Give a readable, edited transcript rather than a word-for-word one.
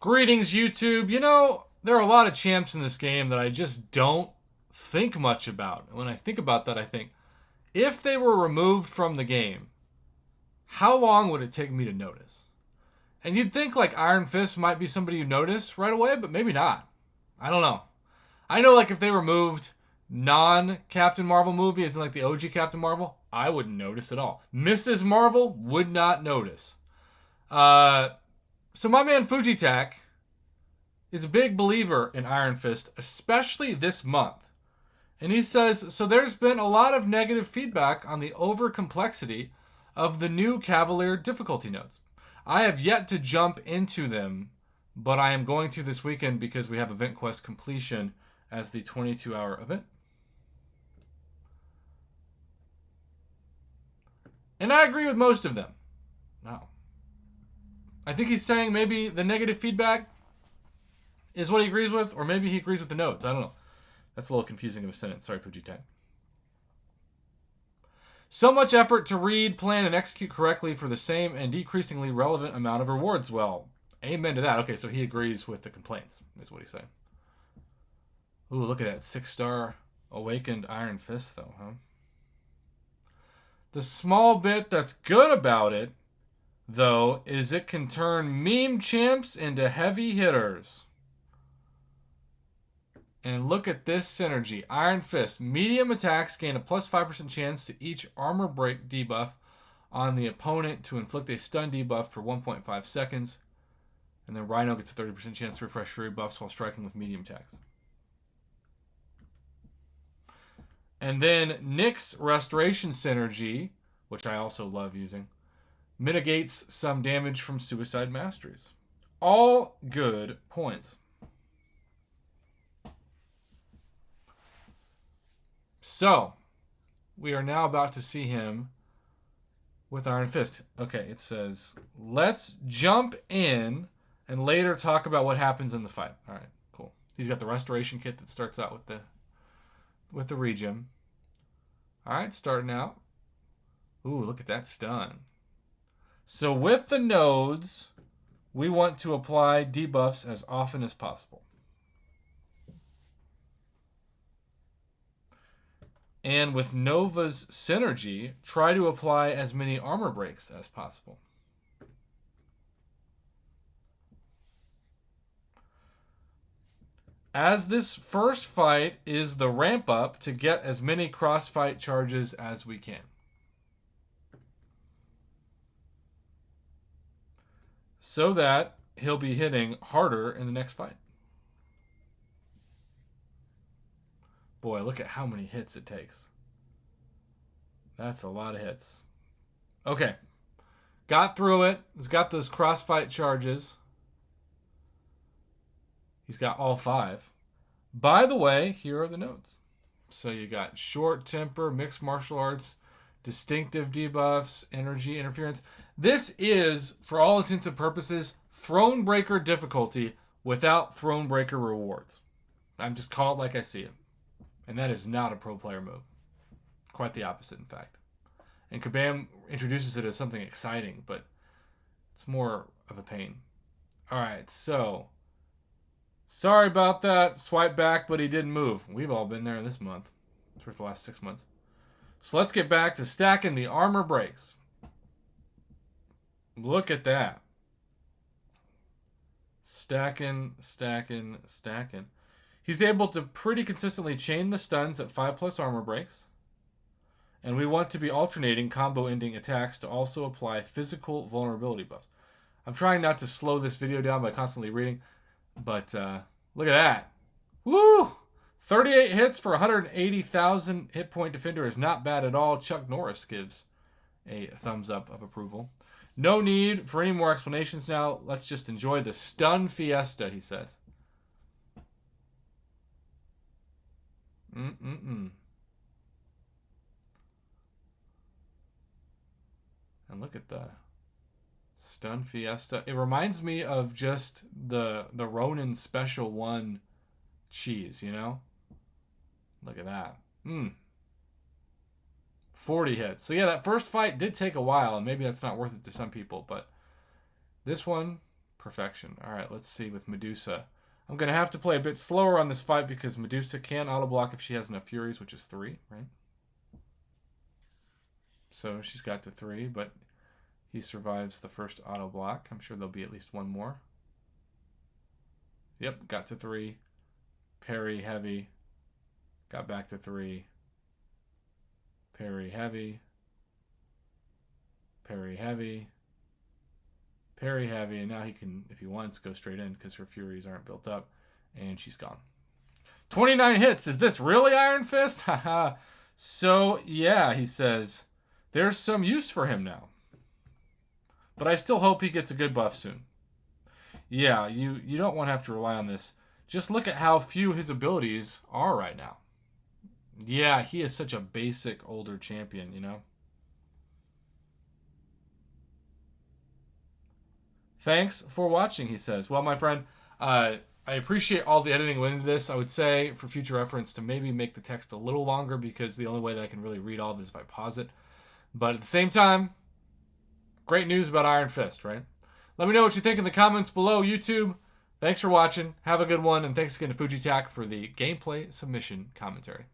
Greetings, YouTube. You know, there are a lot of champs in this game that I just don't think much about. When I think about that, I think, if they were removed from the game, how long would it take me to notice? And you'd think like Iron Fist might be somebody you notice right away, but maybe not. I don't know. I know like if they removed non-Captain Marvel movies and like the OG Captain Marvel, I wouldn't notice at all. Mrs. Marvel would not notice. So my man Fujitak is a big believer in Iron Fist, especially this month. And he says, so there's been a lot of negative feedback on the over-complexity of the new Cavalier difficulty nodes. I have yet to jump into them, but I am going to this weekend because we have Event Quest completion as the 22-hour event. And I agree with most of them. No. I think he's saying maybe the negative feedback is what he agrees with, or maybe he agrees with the notes. I don't know. That's a little confusing of a sentence. Sorry, Fujitan. So much effort to read, plan, and execute correctly for the same and decreasingly relevant amount of rewards. Well, amen to that. Okay, so he agrees with the complaints, is what he's saying. Ooh, look at that 6-star Awakened Iron Fist, though, huh? The small bit that's good about it, though, is it can turn meme champs into heavy hitters. And look at this synergy. Iron Fist. Medium attacks gain a plus 5% chance to each armor break debuff on the opponent to inflict a stun debuff for 1.5 seconds. And then Rhino gets a 30% chance to refresh fury buffs while striking with medium attacks. And then Nyx's Restoration synergy, which I also love using, mitigates some damage from Suicide Masteries. All good points. So, we are now about to see him with Iron Fist. Okay, it says, let's jump in and later talk about what happens in the fight. All right, cool. He's got the restoration kit that starts out with the regem. All right, starting out. Ooh, look at that stun. So with the nodes, we want to apply debuffs as often as possible. And with Nova's synergy, try to apply as many armor breaks as possible. As this first fight is the ramp up to get as many crossfight charges as we can. So that he'll be hitting harder in the next fight. Boy, look at how many hits it takes. That's a lot of hits. Okay. Got through it. He's got those crossfight charges. He's got all 5. By the way, here are the notes. So you got short temper, mixed martial arts, distinctive debuffs, energy interference. This is, for all intents and purposes, Thronebreaker difficulty without Thronebreaker rewards. I'm just call it like I see it. And that is not a pro player move. Quite the opposite, in fact. And Kabam introduces it as something exciting, but it's more of a pain. All right, so sorry about that. Swipe back, but he didn't move. We've all been there this month. For the last 6 months. So let's get back to stacking the armor breaks. Look at that. Stacking, stacking, stacking. He's able to pretty consistently chain the stuns at 5+ armor breaks. And we want to be alternating combo-ending attacks to also apply physical vulnerability buffs. I'm trying not to slow this video down by constantly reading, but look at that. Woo! 38 hits for 180,000 hit point defender is not bad at all. Chuck Norris gives a thumbs up of approval. No need for any more explanations now. Let's just enjoy the stun fiesta, he says. And look at the stun fiesta. It reminds me of just the Ronin Special 1 cheese, you know? Look at that. 40 hits. So yeah, that first fight did take a while, and maybe that's not worth it to some people, but this one, perfection. All right, let's see with Medusa. I'm going to have to play a bit slower on this fight because Medusa can auto block if she has enough Furies, which is 3, right? So she's got to 3, but he survives the first auto block. I'm sure there'll be at least one more. Yep, got to 3. Parry heavy. Got back to 3. Parry heavy. Parry heavy. Parry heavy. And now he can, if he wants, go straight in because her Furies aren't built up. And she's gone. 29 hits. Is this really Iron Fist? Haha. So, yeah, he says, there's some use for him now. But I still hope he gets a good buff soon. Yeah, you don't want to have to rely on this. Just look at how few his abilities are right now. Yeah, he is such a basic older champion, you know? Thanks for watching, he says. Well, my friend, I appreciate all the editing went into this. I would say, for future reference, to maybe make the text a little longer because the only way that I can really read all of it is if I pause it. But at the same time, great news about Iron Fist, right? Let me know what you think in the comments below, YouTube. Thanks for watching. Have a good one. And thanks again to Fujitac for the gameplay submission commentary.